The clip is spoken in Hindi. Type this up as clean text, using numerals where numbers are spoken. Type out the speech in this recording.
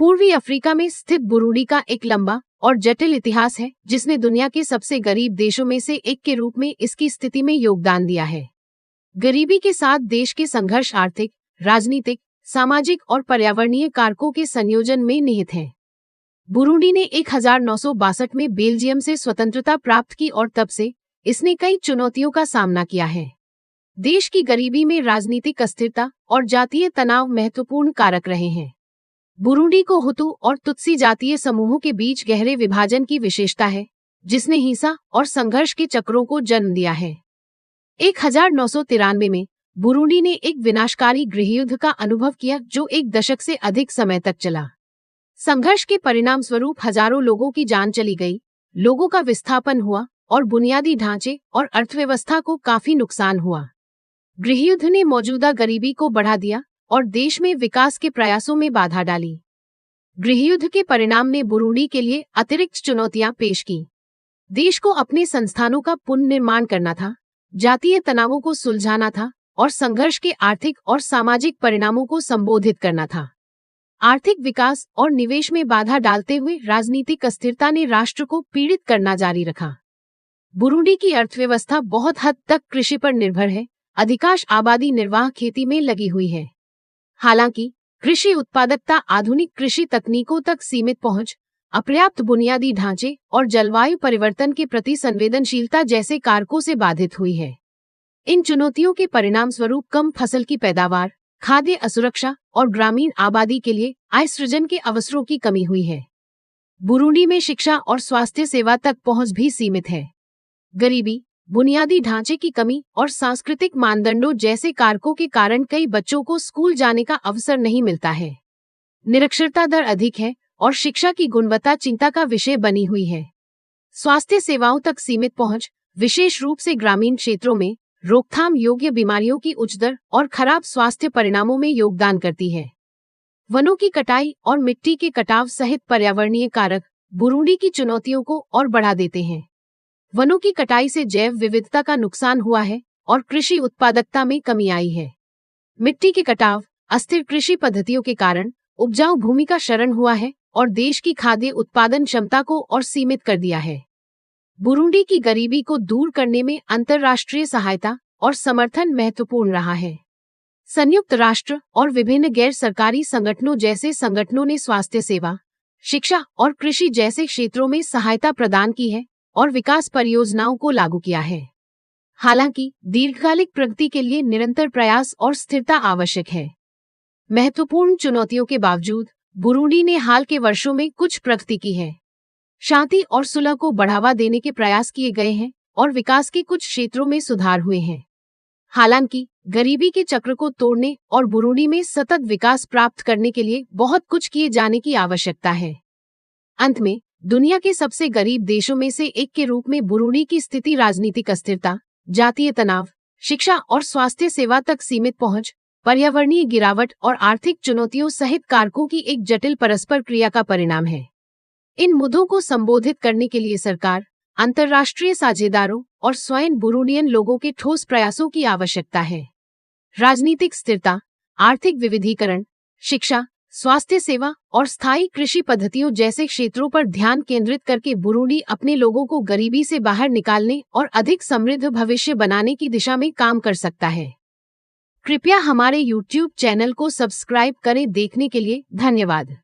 पूर्वी अफ्रीका में स्थित बुरूंडी का एक लंबा और जटिल इतिहास है, जिसने दुनिया के सबसे गरीब देशों में से एक के रूप में इसकी स्थिति में योगदान दिया है। गरीबी के साथ देश के संघर्ष आर्थिक, राजनीतिक, सामाजिक और पर्यावरणीय कारकों के संयोजन में निहित है। बुरूंडी ने 1962 में बेल्जियम से स्वतंत्रता प्राप्त की और तब से इसने कई चुनौतियों का सामना किया है। देश की गरीबी में राजनीतिक अस्थिरता और जातीय तनाव महत्वपूर्ण कारक रहे हैं। बुरूंडी को हुतू और तुत्सी जातीय समूहों के बीच गहरे विभाजन की विशेषता है, जिसने हिंसा और संघर्ष के चक्रों को जन्म दिया है। 1993 में बुरूंडी ने एक विनाशकारी गृहयुद्ध का अनुभव किया, जो एक दशक से अधिक समय तक चला। संघर्ष के परिणाम स्वरूप हजारों लोगों की जान चली गई, लोगों का विस्थापन हुआ और बुनियादी ढांचे और अर्थव्यवस्था को काफी नुकसान हुआ। गृहयुद्ध ने मौजूदा गरीबी को बढ़ा दिया और देश में विकास के प्रयासों में बाधा डाली। गृहयुद्ध के परिणाम ने बुरूंडी के लिए अतिरिक्त चुनौतियां पेश की। देश को अपने संस्थानों का पुनर्निर्माण करना था, जातीय तनावों को सुलझाना था और संघर्ष के आर्थिक और सामाजिक परिणामों को संबोधित करना था। आर्थिक विकास और निवेश में बाधा डालते हुए राजनीतिक अस्थिरता ने राष्ट्र को पीड़ित करना जारी रखा। बुरूंडी की अर्थव्यवस्था बहुत हद तक कृषि पर निर्भर है। अधिकांश आबादी निर्वाह खेती में लगी हुई है। हालांकि कृषि उत्पादकता आधुनिक कृषि तकनीकों तक सीमित पहुंच, अपर्याप्त बुनियादी ढांचे और जलवायु परिवर्तन के प्रति संवेदनशीलता जैसे कारकों से बाधित हुई है। इन चुनौतियों के परिणाम स्वरूप कम फसल की पैदावार, खाद्य असुरक्षा और ग्रामीण आबादी के लिए आय सृजन के अवसरों की कमी हुई है। बुरूंडी में शिक्षा और स्वास्थ्य सेवा तक पहुंच भी सीमित है। गरीबी, बुनियादी ढांचे की कमी और सांस्कृतिक मानदंडों जैसे कारकों के कारण कई बच्चों को स्कूल जाने का अवसर नहीं मिलता है। निरक्षरता दर अधिक है और शिक्षा की गुणवत्ता चिंता का विषय बनी हुई है। स्वास्थ्य सेवाओं तक सीमित पहुंच, विशेष रूप से ग्रामीण क्षेत्रों में रोकथाम योग्य बीमारियों की उच्च दर और खराब स्वास्थ्य परिणामों में योगदान करती है। वनों की कटाई और मिट्टी के कटाव सहित पर्यावरणीय कारक बुरूंडी की चुनौतियों को और बढ़ा देते हैं। वनों की कटाई से जैव विविधता का नुकसान हुआ है और कृषि उत्पादकता में कमी आई है। मिट्टी के कटाव, अस्थिर कृषि पद्धतियों के कारण उपजाऊ भूमि का क्षरण हुआ है और देश की खाद्य उत्पादन क्षमता को और सीमित कर दिया है। बुरूंडी की गरीबी को दूर करने में अंतर्राष्ट्रीय सहायता और समर्थन महत्वपूर्ण रहा है। संयुक्त राष्ट्र और विभिन्न गैर सरकारी संगठनों जैसे संगठनों ने स्वास्थ्य सेवा, शिक्षा और कृषि जैसे क्षेत्रों में सहायता प्रदान की है और विकास परियोजनाओं को लागू किया है। हालांकि दीर्घकालिक प्रगति के लिए निरंतर प्रयास और स्थिरता आवश्यक है। महत्वपूर्ण चुनौतियों के बावजूद बुरूंडी ने हाल के वर्षों में कुछ प्रगति की है। शांति और सुलह को बढ़ावा देने के प्रयास किए गए हैं और विकास के कुछ क्षेत्रों में सुधार हुए हैं। हालांकि गरीबी के चक्र को तोड़ने और बुरूंडी में सतत विकास प्राप्त करने के लिए बहुत कुछ किए जाने की आवश्यकता है। अंत में, दुनिया के सबसे गरीब देशों में से एक के रूप में बुरूंडी की स्थिति राजनीतिक अस्थिरता, जातीय तनाव, शिक्षा और स्वास्थ्य सेवा तक सीमित पहुंच, पर्यावरणीय गिरावट और आर्थिक चुनौतियों सहित कारकों की एक जटिल परस्पर क्रिया का परिणाम है। इन मुद्दों को संबोधित करने के लिए सरकार, अंतर्राष्ट्रीय साझेदारों और स्वयं बुरूंडियन लोगों के ठोस प्रयासों की आवश्यकता है। राजनीतिक स्थिरता, आर्थिक विविधीकरण, शिक्षा, स्वास्थ्य सेवा और स्थायी कृषि पद्धतियों जैसे क्षेत्रों पर ध्यान केंद्रित करके बुरूंडी अपने लोगों को गरीबी से बाहर निकालने और अधिक समृद्ध भविष्य बनाने की दिशा में काम कर सकता है। कृपया हमारे YouTube चैनल को सब्सक्राइब करें। देखने के लिए धन्यवाद।